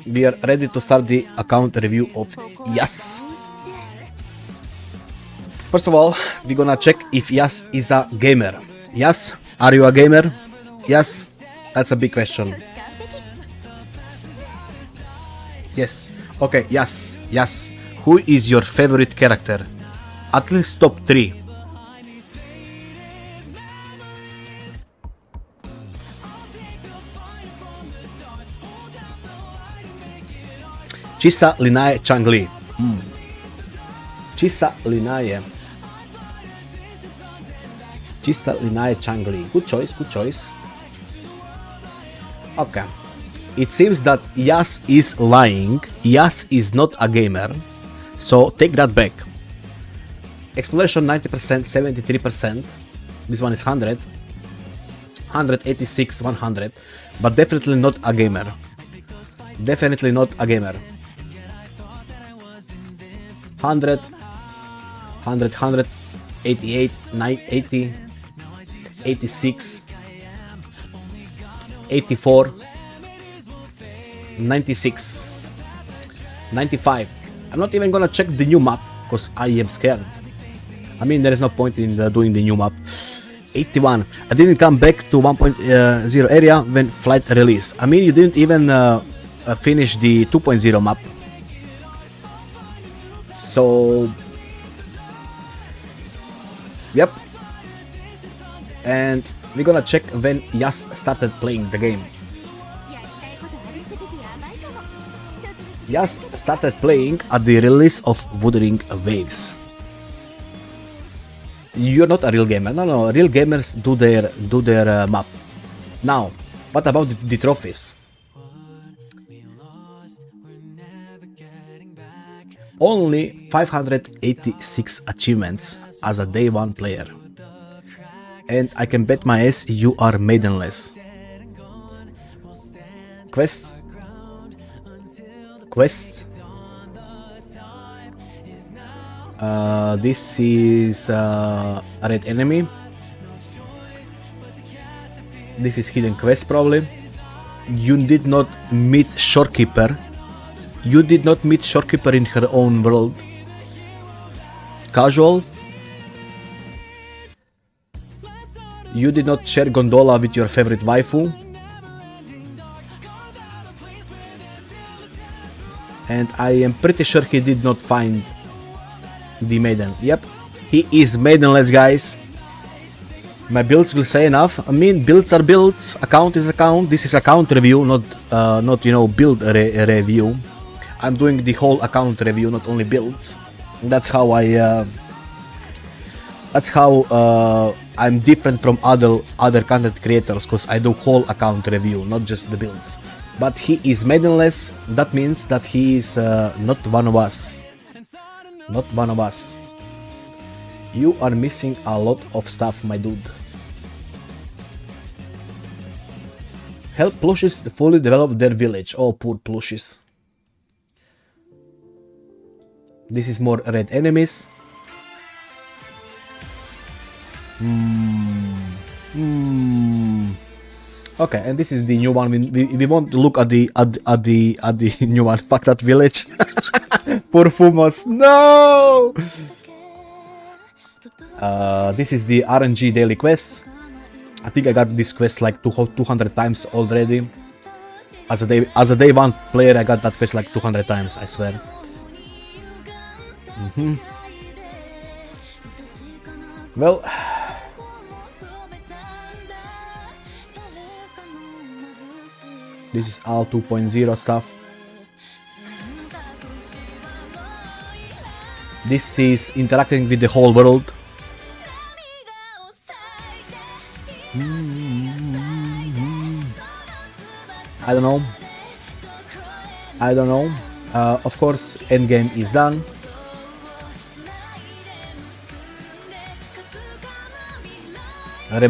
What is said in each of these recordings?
we are ready to start the account review of Yas. First of all, we're gonna check if Yas is a gamer. Yas, are you a gamer? Yas, that's a big question. Yes. Okay, Yas. Who is your favorite character? At least top 3. Chisa, Linae, Changli. Chisa, Linae, Changli. Good choice. Okay. It seems that Yas is lying. Yas is not a gamer. So take that back. Exploration 90%, 73%. This one is 100. 186, 100. But definitely not a gamer. 100, 88, 80, 86, 84, 96, 95. I'm not even gonna check the new map because I am scared. I mean, there is no point in doing the new map. 81. I didn't come back to 1.0 area when flight release. I mean, you didn't even finish the 2.0 map. So, yep. And we're gonna check when Yas started playing the game. Yas started playing at the release of Wuthering Waves. You're not a real gamer. No. Real gamers do their map. Now, what about the trophies? Only 586 achievements as a day 1 player. And I can bet my ass you are maidenless. Quests. This is a red enemy. This is hidden quest probably. You did not meet Shorekeeper. You did not meet Shorekeeper in her own world. Casual. You did not share gondola with your favorite waifu. And I am pretty sure he did not find the maiden. Yep, he is maidenless, guys. My builds will say enough. I mean, builds are builds. Account is account. This is account review, not build review. I'm doing the whole account review, not only builds. That's how I'm different from other content creators, because I do whole account review, not just the builds. But he is maidenless. That means that he is not one of us. Not one of us. You are missing a lot of stuff, my dude. Help plushies to fully develop their village. Oh, poor plushies. This is more red enemies. Okay, and this is the new one. We won't look at the new one. Fuck that village. Poor Fumos. No. This is the RNG daily quests. I think I got this quest like 200 times already. As a day 1 player, I got that quest like 200 times. I swear. Well, this is all 2.0 stuff. This is interacting with the whole world. I don't know. Of course, endgame is done.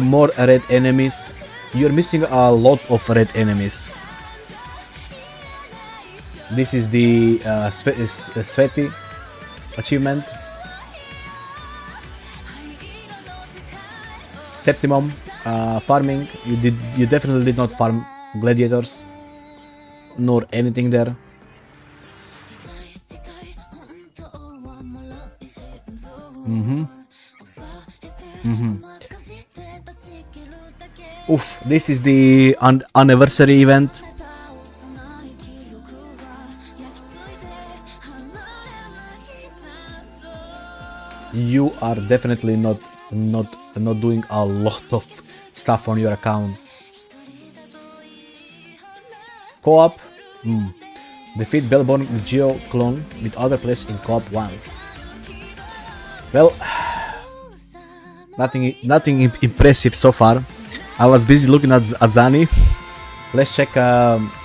More red enemies. You're missing a lot of red enemies. This is the Sweaty achievement. Septimum farming. You definitely did not farm gladiators. nor anything there. Oof, this is the anniversary event. You are definitely not doing a lot of stuff on your account. Co-op. Defeat Bellborn Geo clone with other players in co-op once. Well, nothing impressive so far. I was busy looking at Zani. Let's check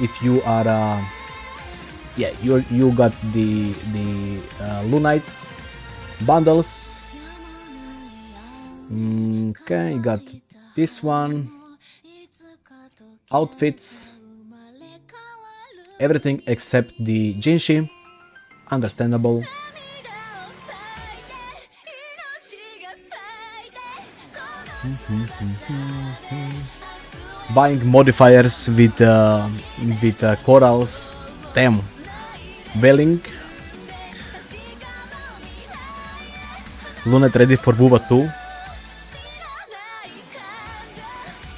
if you are. Yeah, you got the Lunite bundles. Okay, you got this one. Outfits. Everything except the Jinshi. Understandable. Buying modifiers with corals. Damn. Welling. Lunet ready for Wuva 2.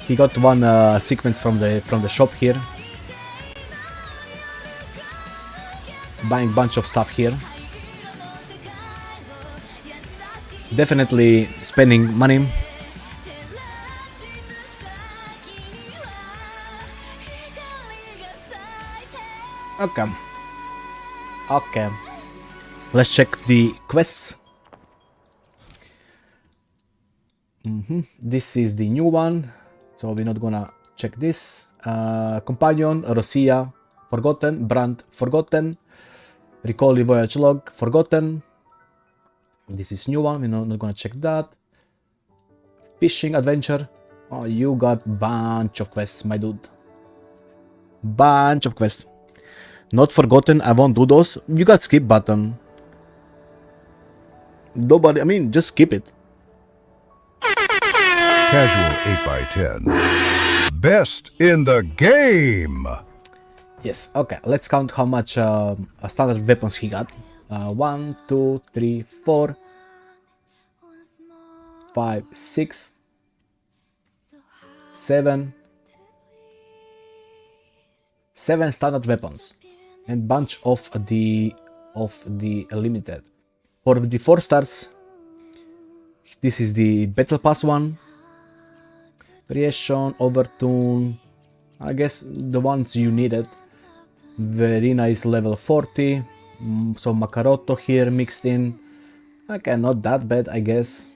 He got one sequence from the shop here. Buying bunch of stuff here. Definitely spending money. Okay. Let's check the quests. This is the new one, so we're not gonna check this. Companion, Rosia, forgotten. Brand, forgotten. Recall the voyage log, forgotten. This is new one, we're not gonna check that. Fishing adventure. Oh, you got bunch of quests, my dude. Bunch of quests. Not forgotten, I won't do those. You got skip button. Nobody, I mean, just skip it. Casual 8x10. Best in the game! Yes, okay, let's count how much standard weapons he got. 1, 2, 3, 4, 5, 6, 7. 7 standard weapons. And bunch of the limited. For the 4 stars, this is the battle pass one. Variation, overtune, I guess the ones you needed. Very nice level 40. So Makaroto here mixed in. Okay, not that bad, I guess.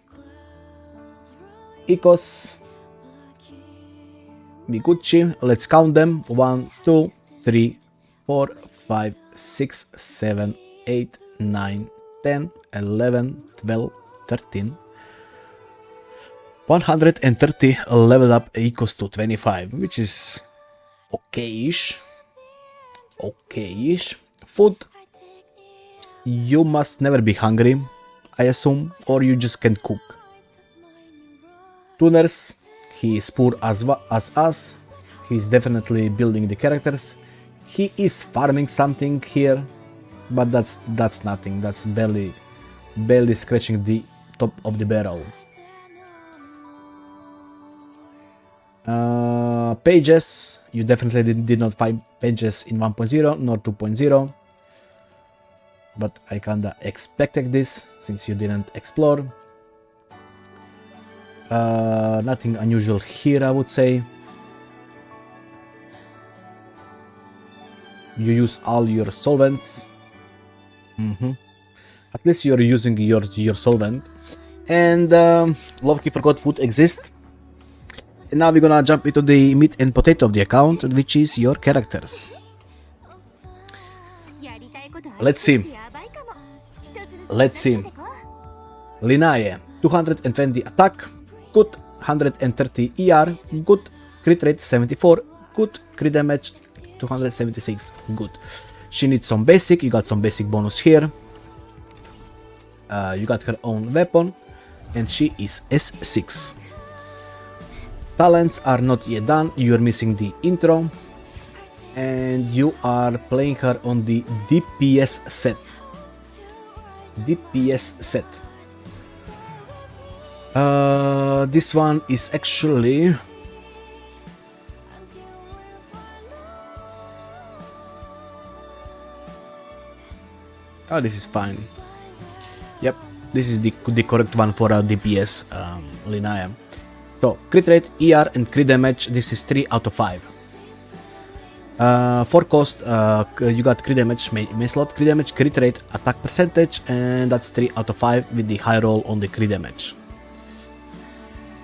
Icos, Mikuchi, let's count them. 1, 2, 3, 4, 5, 6, 7, 8, 9, 10, 11, 12, 13. 130 leveled up equals to 25, which is okay-ish. Okay-ish. Food. You must never be hungry, I assume, or you just can cook. Tuners. He is poor as us. He's definitely building the characters. He is farming something here, but that's nothing. That's barely scratching the top of the barrel. Pages. You definitely did not find pages in 1.0 nor 2.0, but I kinda expected this since you didn't explore. Nothing unusual here, I would say. You use all your solvents. At least you're using your solvent. And Lovely forgot food exists. And now we're gonna jump into the meat and potato of the account, which is your characters. Let's see. Linae, 220 attack, good. 130 ER, good. Crit rate 74, good. Crit damage 276, good. She needs some basic. You got some basic bonus here. You got her own weapon, and she is S6. Talents are not yet done. You're missing the intro. and you are playing her on the DPS set. DPS set. This one is actually this is fine. Yep, this is the correct one for our DPS Linaya. So crit rate, ER and crit damage, this is 3 out of 5. For cost, you got crit damage, main slot, crit damage, crit rate, attack percentage, and that's 3 out of 5 with the high roll on the crit damage.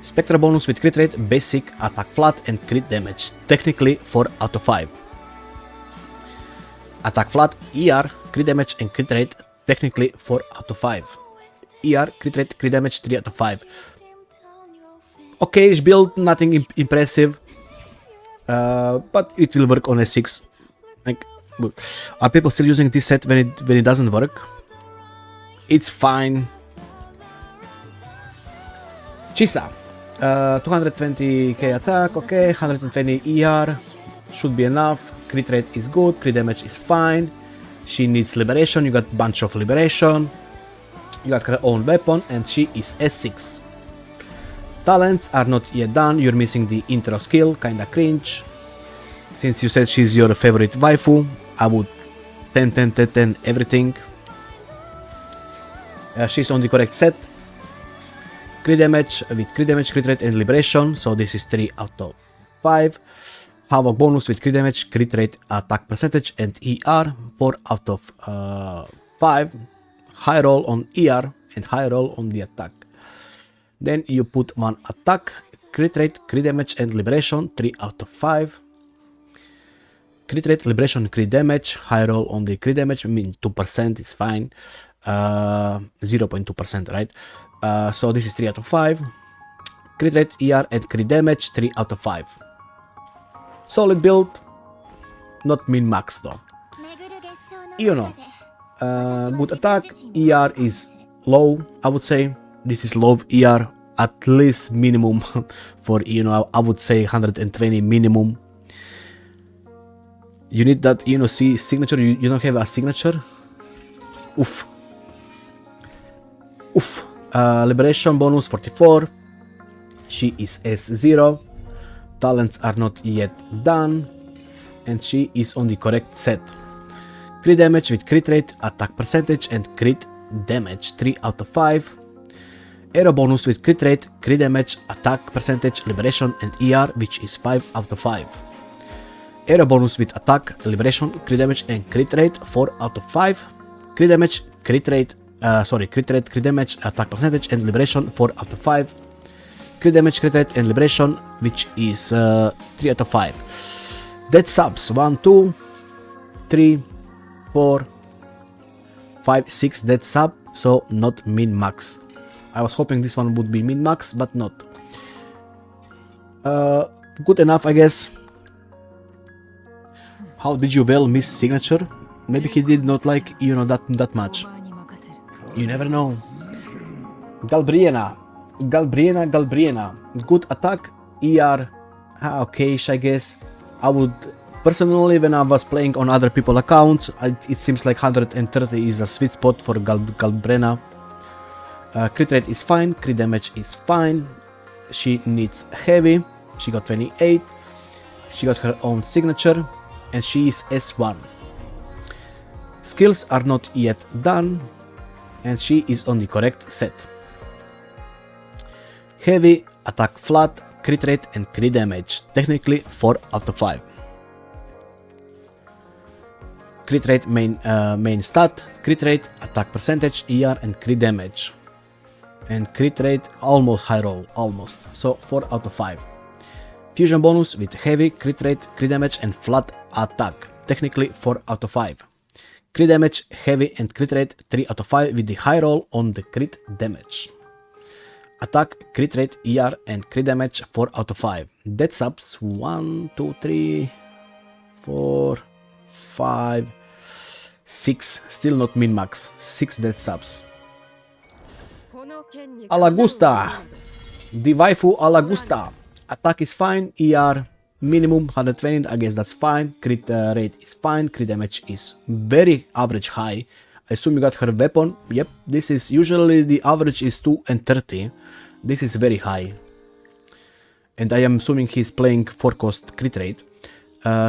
Spectra bonus with crit rate, basic, attack flat, and crit damage, technically 4 out of 5. Attack flat, ER, crit damage, and crit rate, technically 4 out of 5. ER, crit rate, crit damage, 3 out of 5. Okay-ish build, nothing impressive, but it will work on a 6. Like, are people still using this set when it doesn't work? It's fine. Chisa, 220k attack, okay, 120 ER, should be enough. Crit rate is good, crit damage is fine. She needs liberation, you got bunch of liberation. You got her own weapon, and she is S6. Talents are not yet done, you're missing the intro skill, kinda cringe. Since you said she's your favorite waifu, I would 10 everything. She's on the correct set. Crit damage with crit damage, crit rate and liberation, so this is 3 out of 5. Havoc bonus with crit damage, crit rate, attack percentage and ER, 4 out of 5. High roll on ER and high roll on the attack. Then you put 1 attack, crit rate, crit damage and liberation, 3 out of 5. Crit rate, liberation, crit damage, high roll on the crit damage, I mean 2% is fine. 0.2%, right? So this is 3 out of 5. Crit rate, ER and crit damage, 3 out of 5. Solid build, not min-max though. You know, good attack, ER is low, I would say. This is low ER, at least minimum for, you know, I would say 120 minimum. You need that, you know, see signature, you don't have a signature. Oof. Oof. Liberation bonus 44. She is S0. Talents are not yet done. And she is on the correct set. Crit damage with crit rate, attack percentage and crit damage 3 out of 5. Arrow bonus with crit rate, crit damage, attack percentage, liberation and ER, which is 5 out of 5. Arrow bonus with attack, liberation, crit damage and crit rate 4 out of 5. Crit damage, crit rate, crit damage, attack percentage and liberation 4 out of 5. Crit damage, crit rate and liberation, which is 3 out of 5. Dead subs 1, 2, 3, 4, 5, 6 dead sub, so not min-max. I was hoping this one would be min-max, but not. Good enough, I guess. How did you well miss signature? Maybe he did not like, you know, that much. You never know. Galbriena. Good attack. ER. Okay, I guess. I would personally, when I was playing on other people's accounts, it seems like 130 is a sweet spot for Galbriena. Crit rate is fine, crit damage is fine. She needs heavy. She got 28. She got her own signature. And she is S1. Skills are not yet done. And she is on the correct set. Heavy, attack flat, crit rate and crit damage. Technically 4 out of 5. Crit rate main stat, crit rate, attack percentage, ER and crit damage. And crit rate almost high roll, almost. So 4 out of 5. Fusion bonus with heavy, crit rate, crit damage and flat attack. Technically 4 out of 5. Crit damage, heavy and crit rate 3 out of 5 with the high roll on the crit damage. Attack, crit rate, ER and crit damage 4 out of 5. Dead subs 1, 2, 3, 4, 5, 6. Still not min-max. 6 dead subs. Alagusta. The waifu Alagusta. Attack is fine, ER minimum 120, I guess that's fine. Crit rate is fine, crit damage is very average high. I assume you got her weapon. Yep, this is usually the average is 2 and 30. This is very high. And I am assuming he's playing 4 cost crit rate.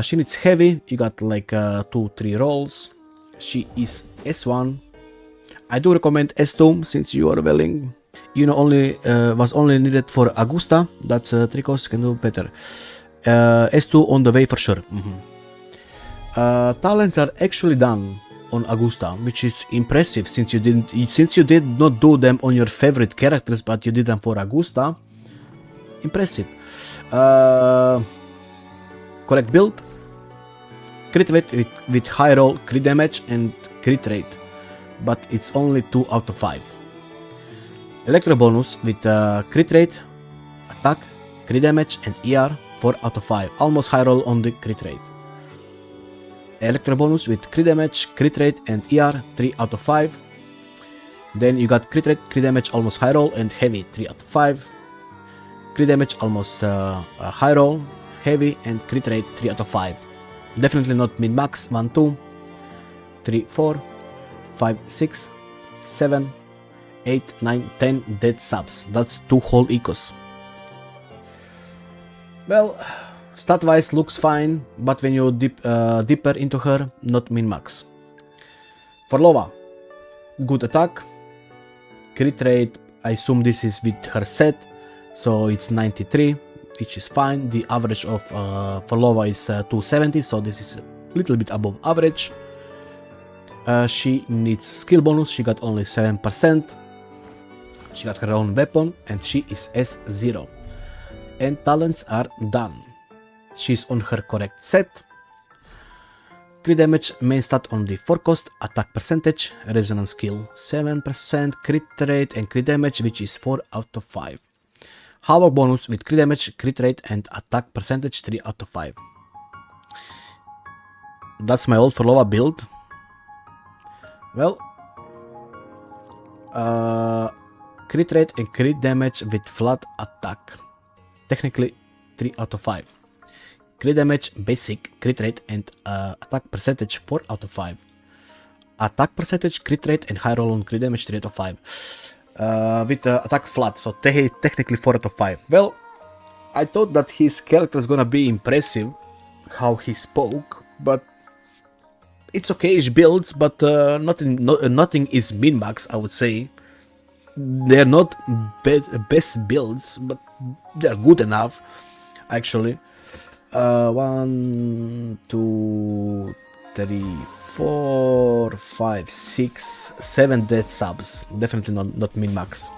She needs heavy, you got like 2-3 rolls. She is S1. I do recommend S2 since you are willing. You know, was only needed for Augusta. That's 3 costs, can do better. S2 on the way for sure. Talents are actually done on Augusta, which is impressive since you did not do them on your favorite characters, but you did them for Augusta. Impressive. Correct build. Crit rate with high roll, crit damage and crit rate, but it's only 2 out of 5. Electro bonus with crit rate, attack, crit damage and ER 4 out of 5. Almost high roll on the crit rate. Electro bonus with crit damage, crit rate and ER 3 out of 5. Then you got crit rate, crit damage, almost high roll and heavy 3 out of 5. Crit damage almost high roll, heavy and crit rate 3 out of 5. Definitely not min max. 1, 2, 3, 4, 5, 6, 7, 8, 9, 10 dead subs. That's 2 whole ecos. Well, stat wise looks fine, but when you deeper into her, not min max. For Lova, good attack, crit rate, I assume this is with her set, so it's 93, which is fine. The average of for Lova is 270, so this is a little bit above average. She needs skill bonus, she got only 7%. She got her own weapon and she is S0. And talents are done. She's on her correct set. Crit damage, main stat on the 4 cost, attack percentage, resonance skill 7%, crit rate and crit damage, which is 4 out of 5. Havoc bonus with crit damage, crit rate and attack percentage 3 out of 5. That's my old Forlova build. Well, crit rate and crit damage with flat attack. Technically 3 out of 5. Crit damage, basic, crit rate and attack percentage 4 out of 5. Attack percentage, crit rate and high roll on crit damage 3 out of 5. With attack flat, so technically 4 out of 5. Well, I thought that his character is gonna be impressive, how he spoke, but it's okay-ish builds, but nothing is min-max, I would say. They're not best builds, but they're good enough, actually. 1, 2, 3, 4, 5, 6, 7 dead subs. Definitely not min-max.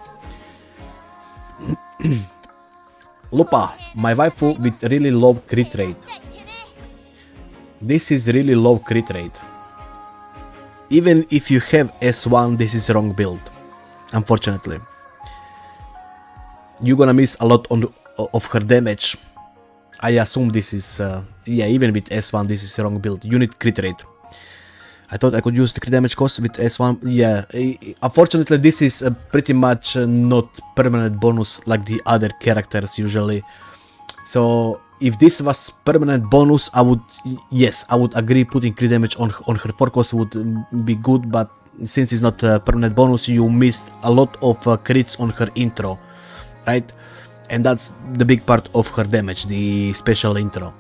Lupa, my waifu with really low crit rate. This is really low crit rate. Even if you have S1, this is wrong build. Unfortunately. You're gonna miss a lot of her damage. I assume this is, yeah, even with S1 this is wrong build. You need crit rate. I thought I could use the crit damage cost with S1, yeah. Unfortunately this is pretty much not permanent bonus like the other characters usually. So if this was permanent bonus, I would agree putting crit damage on her 4 cost would be good, but since it's not a permanent bonus, you missed a lot of crits on her intro, right? And that's the big part of her damage, the special intro.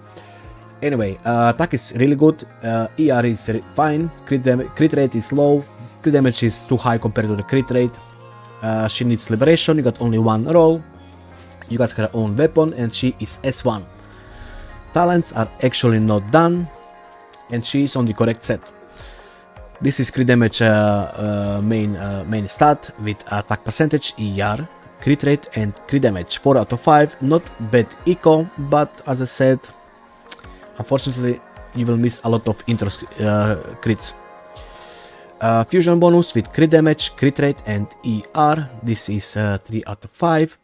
Anyway, attack is really good, ER is fine, crit rate is low, crit damage is too high compared to the crit rate. She needs liberation, you got only 1 roll, you got her own weapon and she is S1. Talents are actually not done and she is on the correct set. This is crit damage main stat with attack percentage, ER, crit rate and crit damage 4 out of 5. Not bad eco, but as I said, unfortunately you will miss a lot of intro crits. Fusion bonus with crit damage, crit rate and ER. This is 3 out of 5.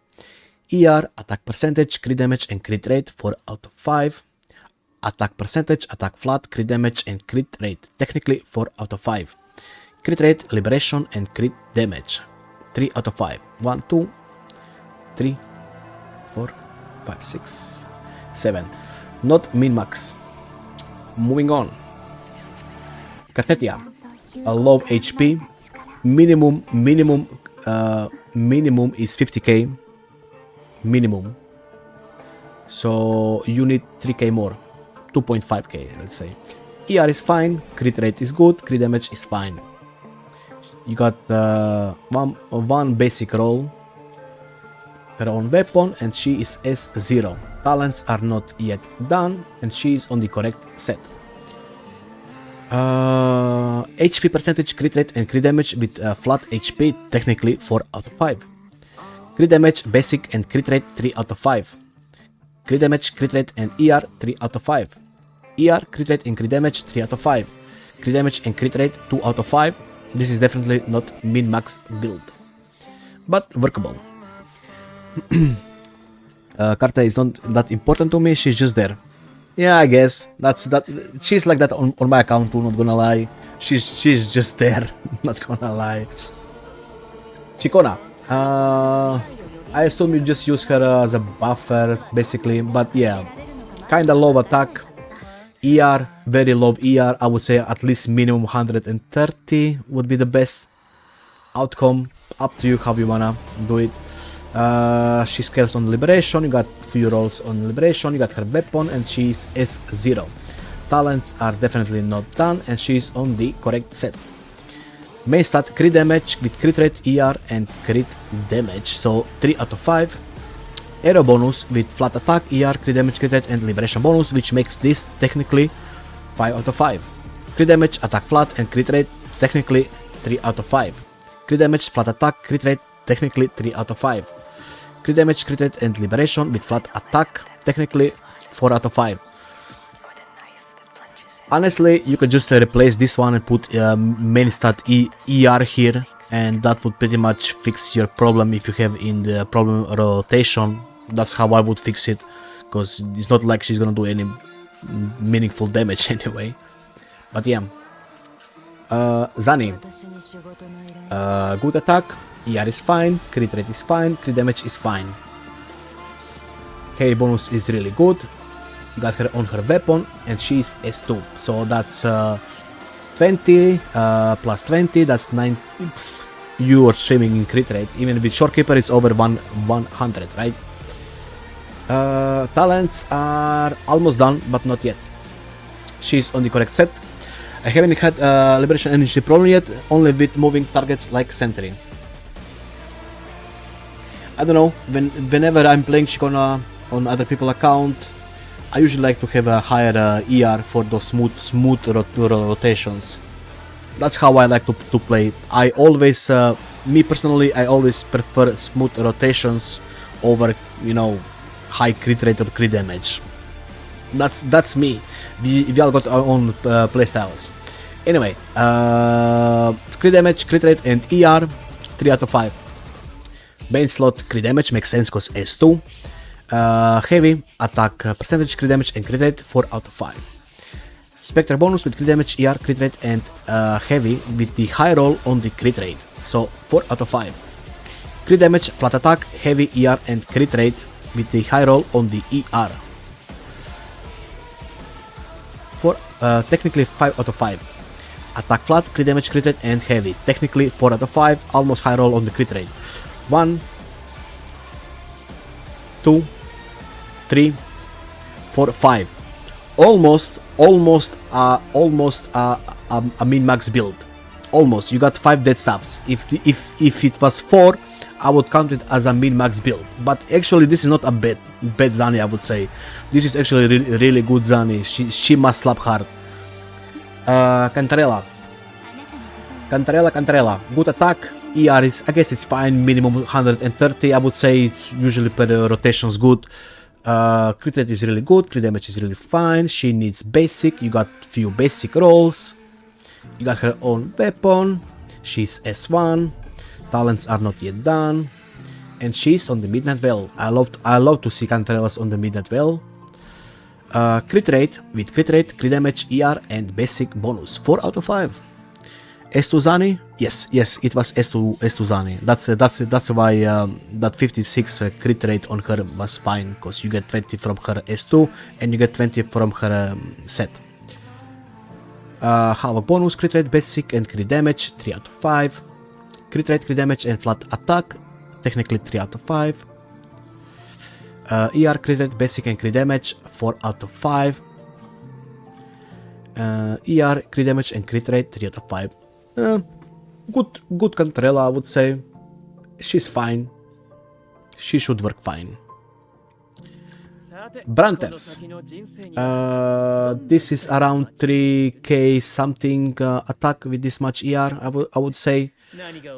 ER, attack percentage, crit damage and crit rate 4 out of 5. Attack percentage, attack flat, crit damage and crit rate. Technically 4 out of 5. Crit rate, liberation and crit damage 3 out of 5. 1, 2, 3, 4, 5, 6, 7. Not min-max. Moving on. Kartetia. A low HP. Minimum is 50k. Minimum. So you need 3k more. 2.5k, let's say. ER is fine. Crit rate is good. Crit damage is fine. You got one basic roll. Her own weapon, and she is S0. Talents are not yet done, and she is on the correct set. HP percentage, crit rate, and crit damage with flat HP, technically 4 out of 5. Crit damage, basic, and crit rate 3 out of 5. Crit damage, crit rate, and ER 3 out of 5. ER, crit rate, and crit damage 3 out of 5. Crit damage and crit rate 2 out of 5. This is definitely not min-max build, but workable. Carta is not that important to me, she's just there. Yeah, I guess that's that. She's like that on my account too, not gonna lie. She's just there, not gonna lie. Chicona. I assume you just use her as a buffer, basically, but yeah, kinda low attack. ER, very low ER, I would say at least minimum 130 would be the best outcome. Up to you how you wanna do it. She scales on Liberation, you got few rolls on Liberation, you got her weapon, and she's S0. Talents are definitely not done, and she's on the correct set. Main stat, crit damage with crit rate, ER, and crit damage, so 3 out of 5. Arrow bonus with flat attack, ER, crit damage, crit rate, and Liberation bonus, which makes this technically 5 out of 5. Crit damage, attack flat, and crit rate, technically 3 out of 5. Crit damage, flat attack, crit rate, technically 3 out of 5. Crit damage, crit rate, and Liberation with flat attack, technically 4 out of 5. Honestly, you could just replace this one and put main stat ER here, and that would pretty much fix your problem if you have in the problem rotation. That's how I would fix it, because it's not like she's gonna do any meaningful damage anyway. But yeah. Zani. Good attack. ER is fine, crit rate is fine, crit damage is fine. Hail bonus is really good. Got her on her weapon, and she's S2. So that's 20 plus 20, that's 9. You are streaming in crit rate. Even with Shorekeeper, it's over 100, right? Talents are almost done, but not yet. She's on the correct set. I haven't had Liberation Energy problem yet, only with moving targets like Sentry. I don't know, whenever I'm playing Chicona on other people's account, I usually like to have a higher ER for those smooth rotations. That's how I like to play. I always, me personally, I always prefer smooth rotations over, you know, high crit rate or crit damage. That's me. We all got our own playstyles. Anyway, crit damage, crit rate, and ER 3 out of 5. Main slot crit damage makes sense because S2. Heavy attack percentage, crit damage, and crit rate 4 out of 5. Spectre bonus with crit damage, ER, crit rate, and heavy with the high roll on the crit rate, so 4 out of 5. Crit damage, flat attack, heavy, ER, and crit rate with the high roll on the ER. For technically 5 out of 5. Attack flat, crit damage, crit rate, and heavy. Technically 4 out of 5, almost high roll on the crit rate. 1, 2, 3, 4, 5. Almost a min-max build. Almost. You got 5 dead subs. If it was 4, I would count it as a min-max build. But actually, this is not a bad Zani, I would say. This is actually really good Zani. She must slap hard. Cantarella. Good attack. ER is, I guess it's fine. Minimum 130. I would say it's usually per rotations good. Crit rate is really good. Crit damage is really fine. She needs basic. You got few basic rolls. You got her own weapon. She's S1. Talents are not yet done. And she's on the Midnight Well. I love to see Cantarellas on the Midnight Well. Crit rate with crit rate, crit damage, ER, and basic bonus. 4 out of 5. S2 Yes, it was S2 Zani. That's why that 56 crit rate on her was fine, because you get 20 from her S2 and you get 20 from her set. Have a bonus crit rate, basic and crit damage 3 out of 5. Crit rate, crit damage and flat attack, technically 3 out of 5. ER, crit rate, basic and crit damage 4 out of 5. ER, crit damage and crit rate 3 out of 5. Good Cantrella, I would say. She's fine. She should work fine. Branters. This is around 3k something attack with this much ER, I would say.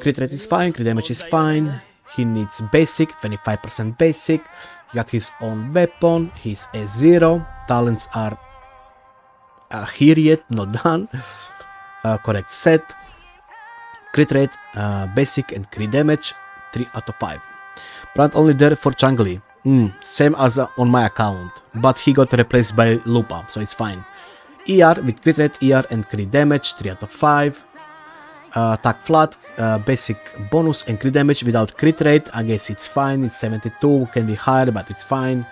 Crit rate is fine, crit damage is fine. He needs basic, 25% basic. He got his own weapon, he's S0. Talents are here yet, not done. Correct set. Crit rate, basic and crit damage, 3 out of 5. Brand only there for Changli. Same as on my account, but he got replaced by Lupa, so it's fine. ER with crit rate, ER and crit damage, 3 out of 5. Attack flat, basic bonus and crit damage without crit rate. I guess it's fine, it's 72, can be higher, but it's fine.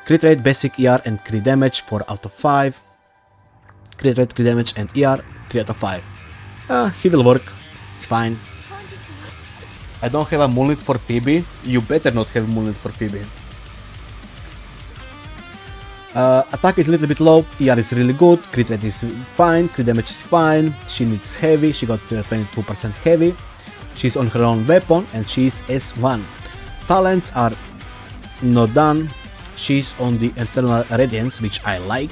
Crit rate, basic, ER and crit damage, 4 out of 5. Crit rate, crit damage and ER, 3 out of 5. He will work, it's fine. I don't have a mullet for PB. You better not have mullet for PB. Attack is a little bit low, ER is really good, crit rate is fine, crit damage is fine, she needs heavy, she got 22% heavy, she's on her own weapon and she's S1. Talents are not done, she's on the Eternal Radiance, which I like.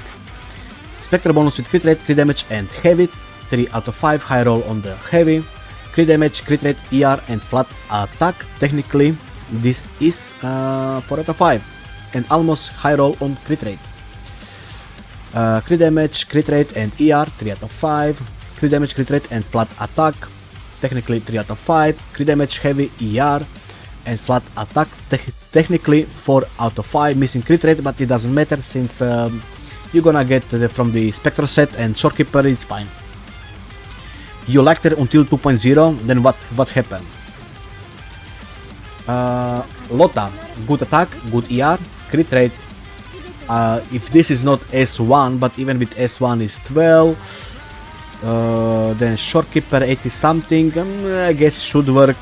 Spectre bonus with crit rate, crit damage and heavy, 3 out of 5, high roll on the heavy. Crit damage, crit rate, ER and flat attack, technically this is 4 out of 5 and almost high roll on crit rate. Crit damage, crit rate and ER, 3 out of 5. Crit damage, crit rate and flat attack, technically 3 out of 5. Crit damage, heavy, ER and flat attack, technically 4 out of 5. Missing crit rate, but it doesn't matter since you're gonna get from the Spectre set and Shorekeeper, it's fine. You liked her until 2.0, then what happened? Lotta, good attack, good ER, crit rate. If this is not S1, but even with S1 is 12, then Shorekeeper 80 something, I guess should work.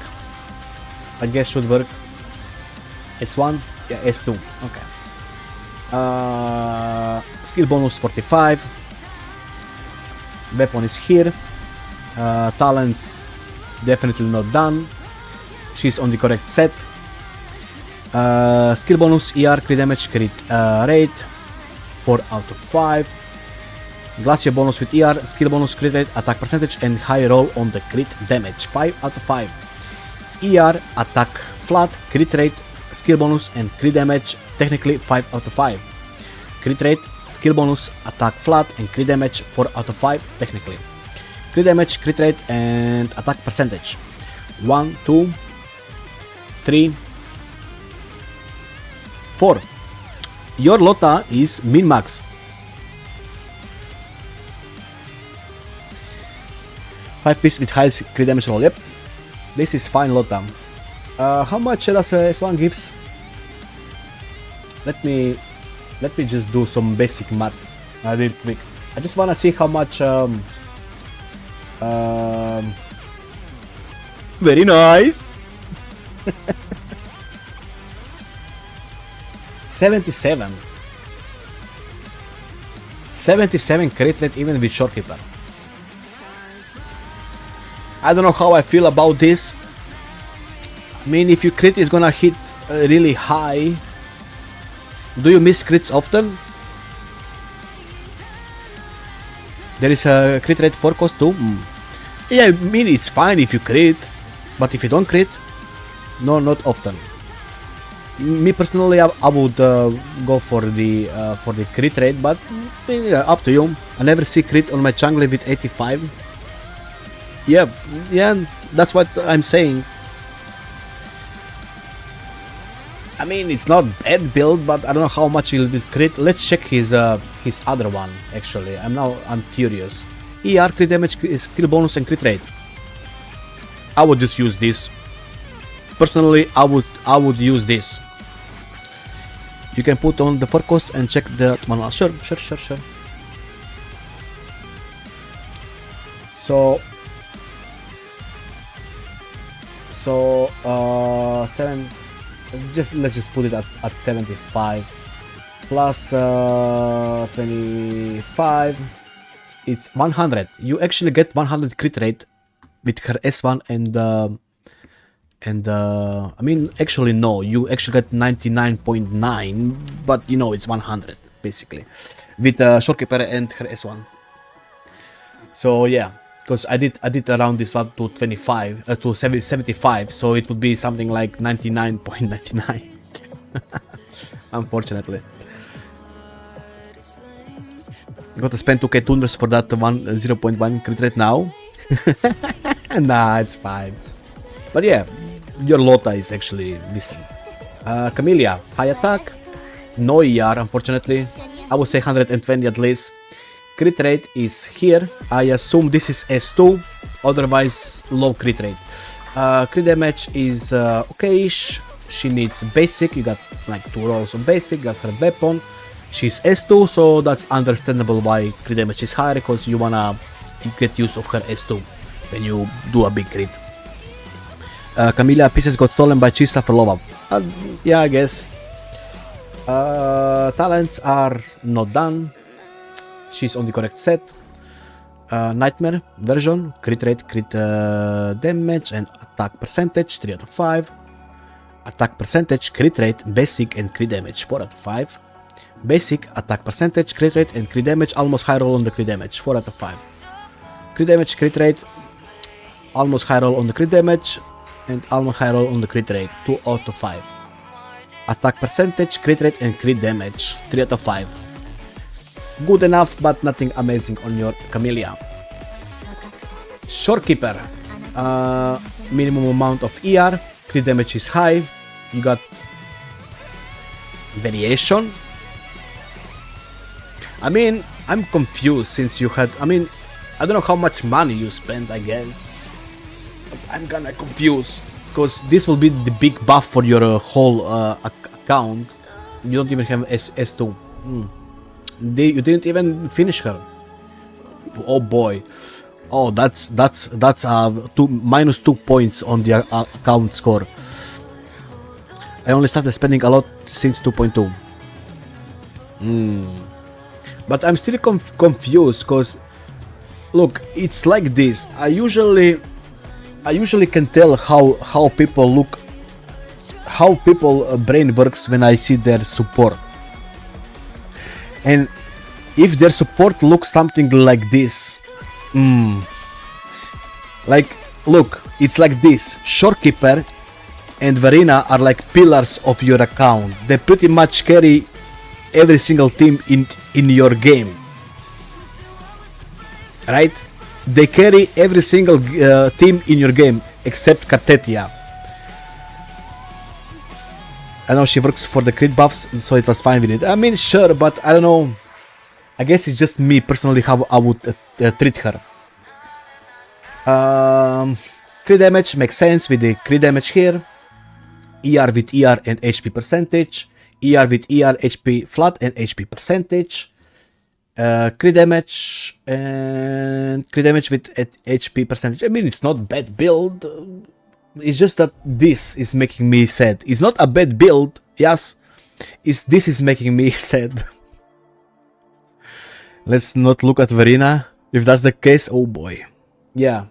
S1? Yeah, S2, okay. Skill bonus 45, weapon is here, talents definitely not done, she's on the correct set. Skill bonus, ER, crit damage, crit rate, 4 out of 5. Glacier bonus with ER, skill bonus, crit rate, attack percentage and high roll on the crit damage, 5 out of 5. ER, attack flat, crit rate, skill bonus and crit damage, technically 5 out of 5. Crit rate, skill bonus, attack flat and crit damage, 4 out of 5, technically. Crit damage, crit rate and attack percentage, 1, 2, 3, 4. Your Lotta is min-maxed. 5 piece with high crit damage roll, yep. This is fine Lotta. How much does S1 gives? Let me just do some basic math real quick. I just wanna see how much very nice. 77 crit rate even with Shorekeeper. I don't know how I feel about this. I mean, if you crit, it's gonna hit really high. Do you miss crits often? There is a crit rate for cost too. Yeah, I mean it's fine if you crit, but if you don't crit, no, not often. Me personally, I would go for the crit rate, but yeah, up to you. I never see crit on my jungler with 85. Yeah, that's what I'm saying. I mean, it's not bad build, but I don't know how much he'll crit. Let's check his other one. Actually, I'm curious. ER, crit damage, skill bonus, and crit rate. I would just use this. Personally, I would use this. You can put on the forecast and check the manual. Sure. So 7. Let's just put it at 75 plus 25. It's 100. You actually get 100 crit rate with her S1 and I mean, actually no, you actually get 99.9, but you know it's 100 basically with Shorekeeper and her S1. So yeah, because I did around this up to 25 to 75, so it would be something like 99.99. Unfortunately, got to spend 2k tuners for that 0.1 crit rate now. Nah, it's fine. But yeah, your Lota is actually missing. Camellia, high attack, no ER unfortunately. I would say 120 at least. Crit rate is here. I assume this is S2, otherwise low crit rate. Crit damage is okay-ish. She needs basic. You got like 2 rolls on basic. Got her weapon. She's S2, so that's understandable why crit damage is higher, because you wanna get use of her S2 when you do a big crit. Camellia pieces got stolen by Chisa for love up. Yeah, I guess. Talents are not done. She's on the correct set. Nightmare version, crit rate, crit damage and attack percentage 3 out of 5. Attack percentage, crit rate, basic and crit damage 4 out of 5. Basic, attack percentage, crit rate and crit damage, almost high roll on the crit damage 4 out of 5. Crit damage, crit rate, almost high roll on the crit damage and almost high roll on the crit rate 2 out of 5. Attack percentage, crit rate and crit damage 3 out of 5. Good enough, but nothing amazing on your Camellia. Shorekeeper, minimum amount of ER, crit damage is high. You got variation. I mean, I'm confused since you had. I mean, I don't know how much money you spent, I guess. But I'm kinda confused because this will be the big buff for your whole account. You don't even have S2. You didn't even finish her. Oh boy. Oh, that's minus 2 points on the account score. I only started spending a lot since 2.2. But I'm still confused because look, it's like this. I usually can tell how people look, how people brain works when I see their support. And if their support looks something like this, like, look, it's like this. Shorekeeper and Varina are like pillars of your account. They pretty much carry every single team in your game, right? They carry every single team in your game except Katetia. I know she works for the crit buffs, so it was fine with it. I mean, sure, but I don't know. I guess it's just me personally how I would treat her. Crit damage makes sense with the crit damage here. ER with ER and HP percentage. ER with ER, HP flat and HP percentage. Crit damage and crit damage with HP percentage. I mean, it's not bad build. It's just that this is making me sad. It's not a bad build, yes. This is making me sad. Let's not look at Varina. If that's the case, oh boy. Yeah.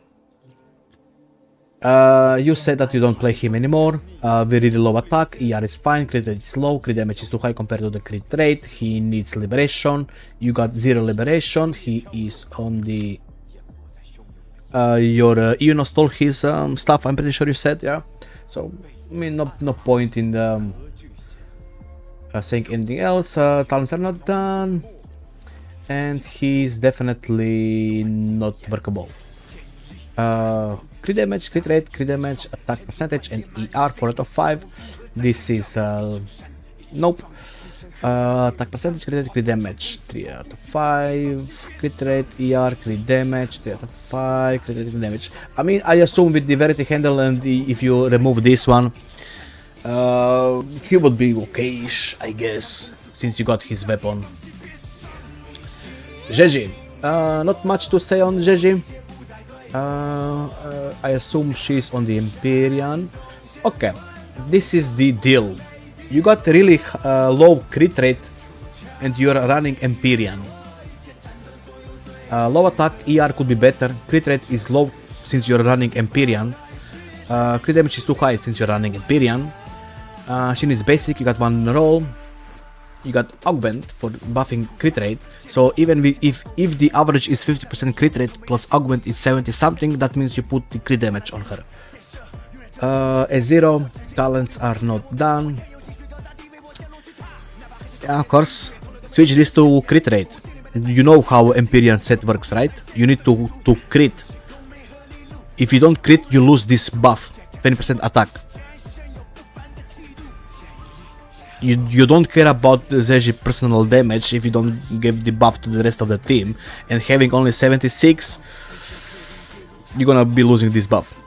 You said that you don't play him anymore. Very low attack, ER is fine, crit rate is low, crit damage is too high compared to the crit rate. He needs liberation. You got 0 liberation. He is on the... you stole his stuff, I'm pretty sure you said, yeah. So, I mean, no point in saying anything else. Talents are not done. And he's definitely not workable. Crit damage, crit rate, crit damage, attack percentage, and ER 4 out of 5. This is nope. Attack percentage, crit rate, crit damage, 3 out of 5. Crit rate, ER, crit damage, 3 out of 5. Crit rate, crit damage. I mean, I assume with the Verity Handle and if you remove this one, he would be okay-ish, I guess, since you got his weapon. Jeji. Not much to say on Jeji. I assume she's on the Empyrean. Okay, this is the deal. You got really low crit rate and you're running Empyrean. Low attack, ER could be better. Crit rate is low since you're running Empyrean. Crit damage is too high since you're running Empyrean. She needs basic, you got one roll. You got augment for buffing crit rate. So even if the average is 50% crit rate plus augment is 70 something, that means you put the crit damage on her. A0, talents are not done. Yeah, of course, switch this to crit rate. You know how Empyrean set works, right? You need to crit. If you don't crit, you lose this buff, 20% attack. You don't care about the Zeji personal damage if you don't give the buff to the rest of the team, and having only 76, you're gonna be losing this buff.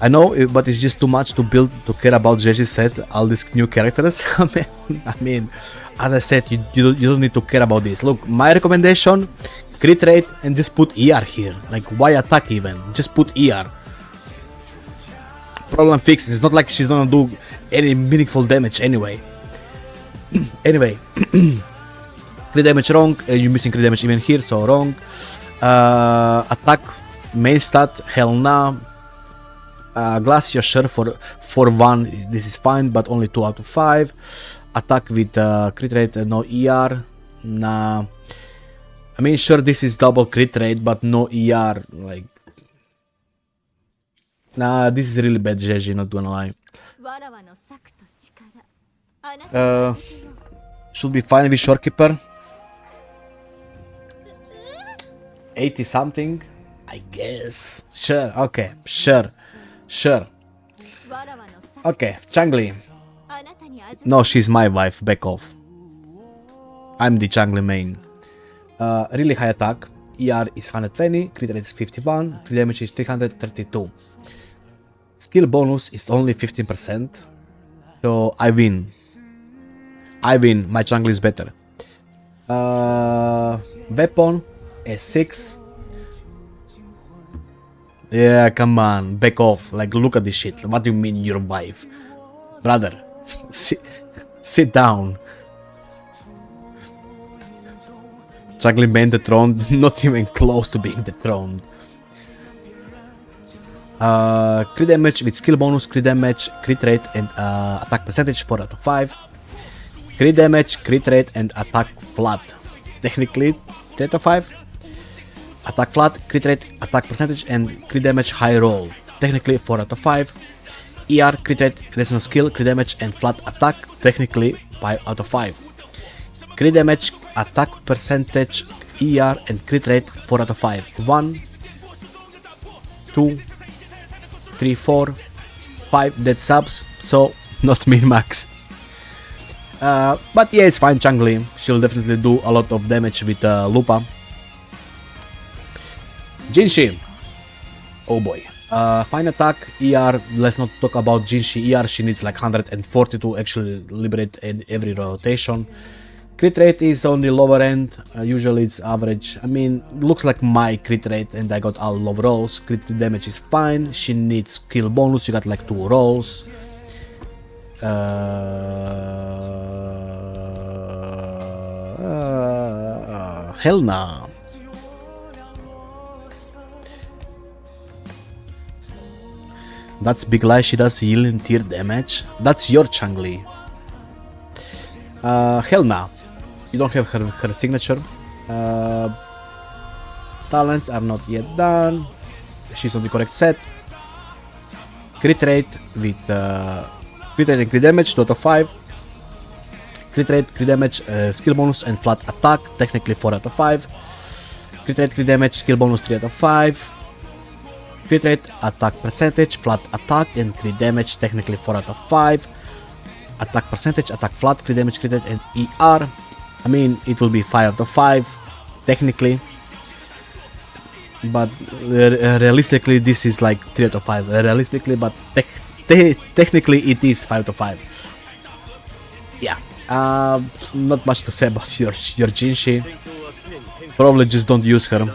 I know, but it's just too much to build to care about Zeji's set, all these new characters. I mean, as I said, you don't need to care about this. Look, my recommendation, crit rate and just put ER here. Like, why attack even? Just put ER. Problem fixed. It's not like she's gonna do any meaningful damage anyway. Anyway, crit damage wrong. You're missing crit damage even here, so wrong. Attack, main stat, hell nah. Glacier sure for 1, this is fine, but only 2 out of 5. Attack with crit rate, no ER. Nah. I mean, sure, this is double crit rate, but no ER. Like, nah, this is really bad, Jeji, not gonna lie. Should be fine with Shorekeeper. 80 something, I guess. Sure, okay, sure. Okay, Changli. No, she's my wife, back off. I'm the Changli main. Really high attack. ER is 120, crit rate is 51, crit damage is 332. Skill bonus is only 15%. So I win. My Changli is better. Weapon, S6. Yeah, come on, back off. Like, look at this shit. What do you mean, your wife? Brother, sit down. Changli main dethroned, not even close to being dethroned. Crit damage with skill bonus, crit damage, crit rate, and attack percentage 4 out of 5. Crit damage, crit rate, and attack flat. Technically 3 out of 5. Attack flat, crit rate, attack percentage, and crit damage high roll. Technically 4 out of 5. ER, crit rate, additional skill, crit damage, and flat attack. Technically 5 out of 5. Crit damage, attack percentage, ER, and crit rate 4 out of 5. 1, 2, 3, 4, 5 dead subs, so not min-maxed. But yeah, it's fine, Changli. She'll definitely do a lot of damage with Lupa. Jinshi. Oh boy. Fine attack, ER. Let's not talk about Jinshi ER. She needs like 140 to actually liberate in every rotation. Crit rate is on the lower end. Usually it's average. I mean, looks like my crit rate, and I got all low rolls. Crit damage is fine. She needs skill bonus. You got like 2 rolls. Hell nah. That's big lie. She does heal and tier damage. That's your Changli. Hell nah. You don't have her signature. Talents are not yet done. She's on the correct set. Crit rate with crit rate and crit damage 2 out of 5. Crit rate, crit damage, skill bonus, and flat attack. Technically 4 out of 5. Crit rate, crit damage, skill bonus 3 out of 5. Crit rate, attack percentage, flat attack, and crit damage. Technically 4 out of 5. attack percentage, attack flat, crit damage, crit rate, and ER. I mean, it will be 5 out of 5, technically. But realistically, this is like 3 out of 5. Realistically, but technically, it is 5 out of 5. Yeah, not much to say about your Jinshi. Probably just don't use her.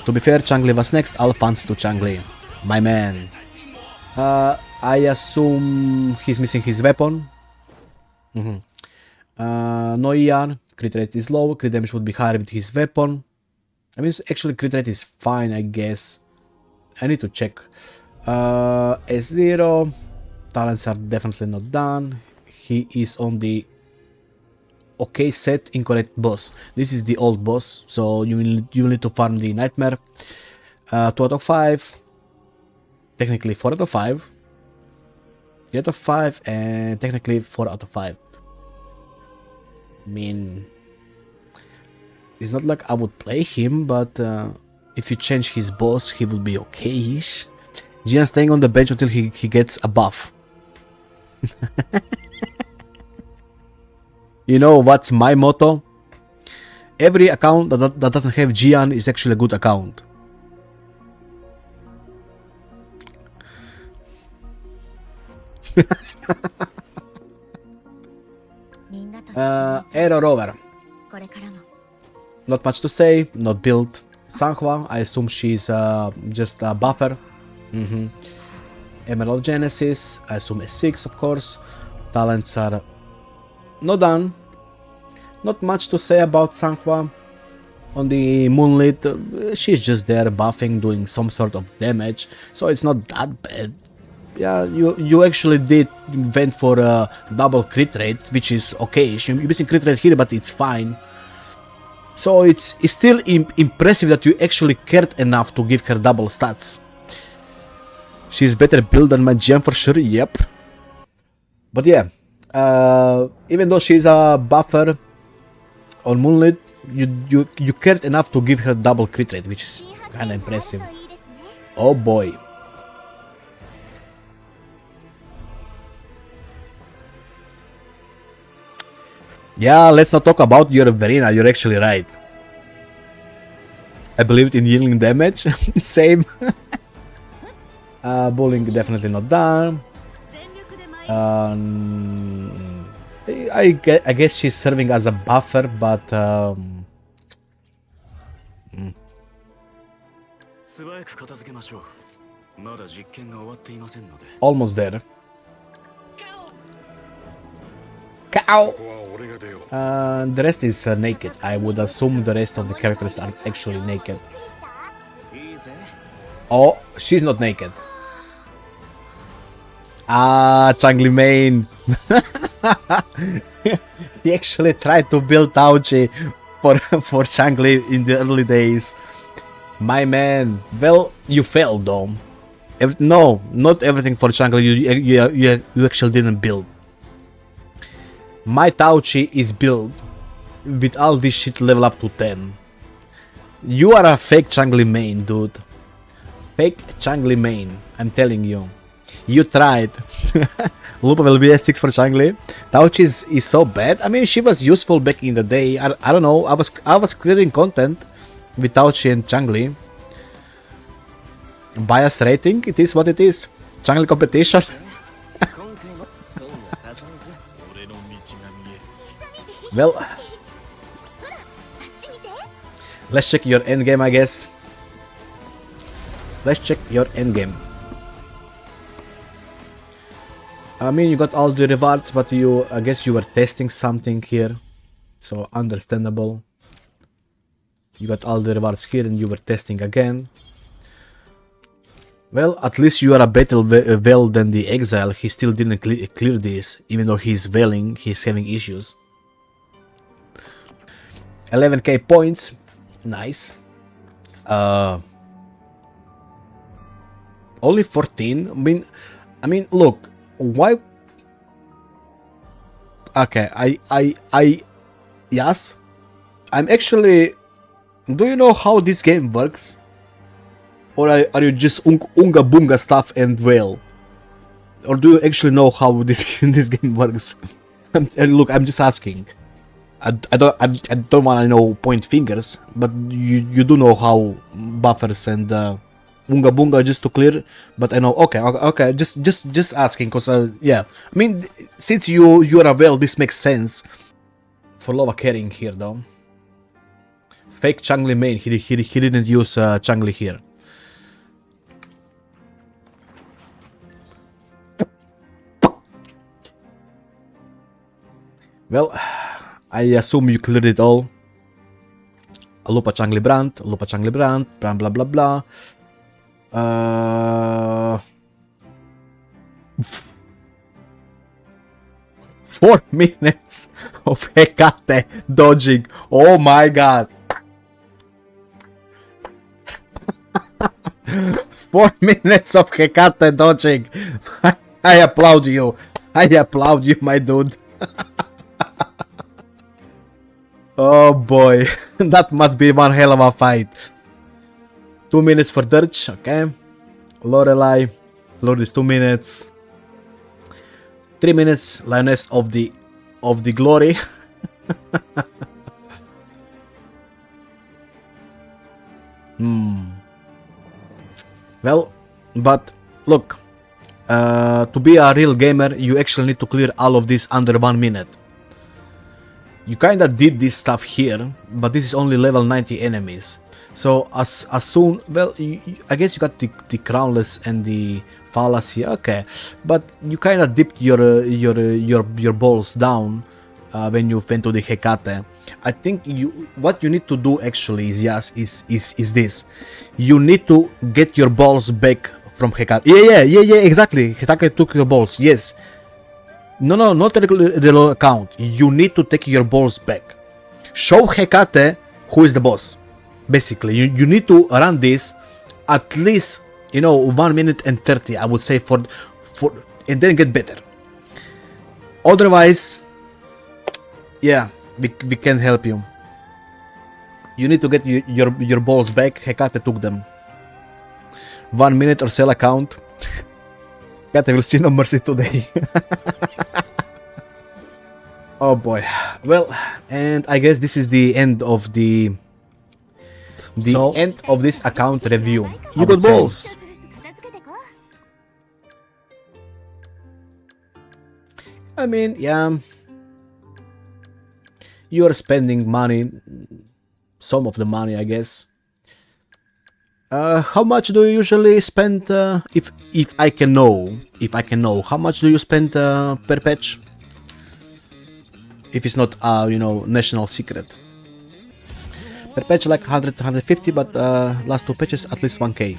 To be fair, Changli was next. All fans to Changli. My man. I assume he's missing his weapon. No ER. Crit rate is low. Crit damage would be higher with his weapon. I mean, actually, crit rate is fine, I guess. I need to check. S0. Talents are definitely not done. He is on the okay set, incorrect boss. This is the old boss, so you will need to farm the nightmare. 2 out of 5. Technically 4 out of 5. 3 out of 5 and technically 4 out of 5. I mean, it's not like I would play him, but if you change his boss, he will be okay-ish. Jian staying on the bench until he gets a buff. You know what's my motto? Every account that doesn't have Jian is actually a good account. Aero Rover. Not much to say, not build. Sanhua, I assume she's just a buffer. Emerald Genesis, I assume S6, of course. Talents are not done. Not much to say about Sanhua. On the Moonlit, she's just there buffing, doing some sort of damage, so it's not that bad. Yeah, you actually went for a double crit rate, which is okay. You're missing crit rate here, but it's fine. So it's still impressive that you actually cared enough to give her double stats. She's better built than my gem for sure, yep. But yeah, even though she's a buffer on Moonlit, you cared enough to give her double crit rate, which is kinda impressive. Oh boy. Yeah, let's not talk about your Verena, you're actually right. I believed in healing damage, same. Bullying definitely not done. I guess she's serving as a buffer, but almost there. Cow! The rest is naked. I would assume the rest of the characters are actually naked. Oh, she's not naked. Ah, Changli main. He actually tried to build Tauchi for Changli in the early days. My man. Well, you failed though. No, not everything for Changli you actually didn't build. My Tauchi is built with all this shit level up to 10. You are a fake Changli main, dude. Fake Changli main, I'm telling you. You tried. Lupa will be S6 for Changli. Tauchi is so bad. I mean, she was useful back in the day. I don't know. I was creating content with Tauchi and Changli. Bias rating, it is what it is. Changli competition. Well, let's check your endgame, I guess. Let's check your endgame. I mean, you got all the rewards, but I guess you were testing something here, so understandable. You got all the rewards here and you were testing again. Well, at least you are a better Veil than the Exile. He still didn't clear this, even though he's Veiling, he's having issues. 11k points, nice. Only 14. I mean, look, why? Okay, yes, I'm actually. Do you know how this game works, or are you just unga bunga stuff and Veil? Or do you actually know how this game works? And look, I'm just asking. I don't want to know point fingers, but you do know how buffers and Unga Bunga just to clear. But I know, okay, just asking, cause yeah, I mean, since you're a well, this makes sense. For love of caring here though. Fake Changli main. He didn't use Changli here. Well, I assume you cleared it all. Lupa Changli brand, blah blah blah blah. 4 minutes of Hecate dodging. Oh my god. 4 minutes of Hecate dodging. I applaud you. I applaud you, my dude. Oh boy. That must be one hell of a fight. 2 minutes for Dirge. Okay. Lorelei. Lord is 2 minutes. 3 minutes, Lioness of the Glory. Well, but look, to be a real gamer, you actually need to clear all of this under 1 minute. You kinda did this stuff here, but this is only level 90 enemies. So as soon, well, I guess you got the Crownless and the Fallacy, okay, but you kinda dipped your balls down when you went to the Hecate. I think what you need to do actually is this. You need to get your balls back from Hecate. Yeah, exactly. Hecate took your balls. Yes. No, not the account. You need to take your balls back. Show Hecate who is the boss. Basically, you need to run this at least, 1 minute and 30. I would say for and then get better. Otherwise, yeah, we can't help you. You need to get your balls back. Hecate took them. 1 minute or sell account. Hecate will see no mercy today. Oh boy. Well, and I guess this is the end of the end of this account review. You got balls. I mean, yeah. You are spending money, some of the money, I guess. How much do you usually spend? If I can know, how much do you spend per patch? If it's not, national secret. Per patch like 100 to 150, but last 2 patches at least 1k.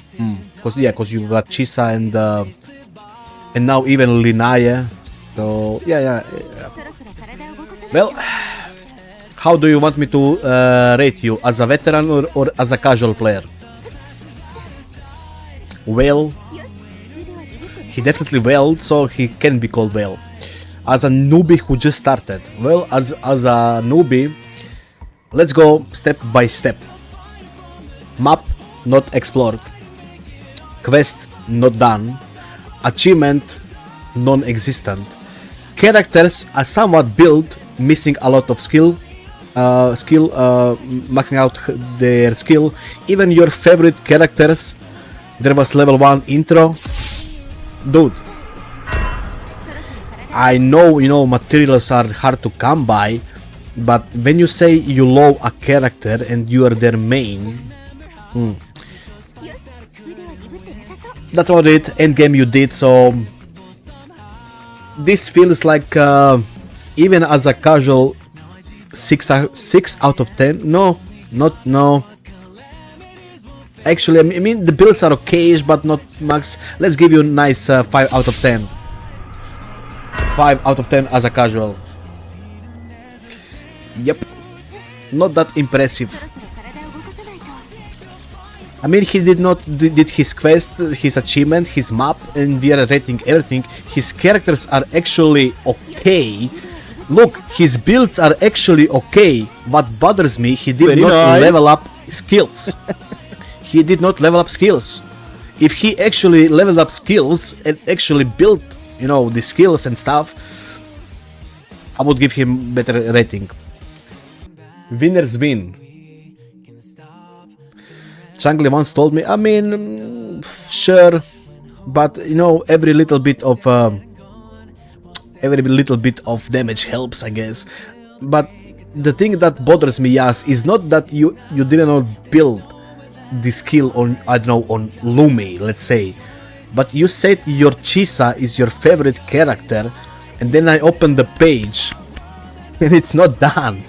Cause you got Chisa and now even Linaya. So yeah. Well, how do you want me to rate you? As a veteran or as a casual player? Well, he definitely wailed, so he can be called well. As a newbie who just started, well, as a newbie, let's go step by step. Map not explored, quest not done, achievement non-existent, characters are somewhat built, missing a lot of skill, maxing out their skill. Even your favorite characters, there was level 1 intro. Dude, I know, materials are hard to come by, but when you say you love a character and you are their main, that's about it. Endgame you did, so this feels like even as a casual 6 out of 10. No. Actually, I mean the builds are okay-ish, but not max. Let's give you a nice 5 out of 10. 5 out of 10 as a casual. Yep, not that impressive. I mean, he did his quest, his achievement, his map, and we are rating everything. His characters are actually okay. Look, his builds are actually okay. What bothers me, he did not level up skills. He did not level up skills. If he actually leveled up skills and actually built, you know, the skills and stuff, I would give him better rating. Winner's win. Changli once told me, I mean, sure, but you know, every little bit of damage helps, I guess. But the thing that bothers me, Yas, is not that you did not build the skill on, I don't know, on Lumi, let's say, but you said your Chisa is your favorite character, and then I opened the page and it's not done.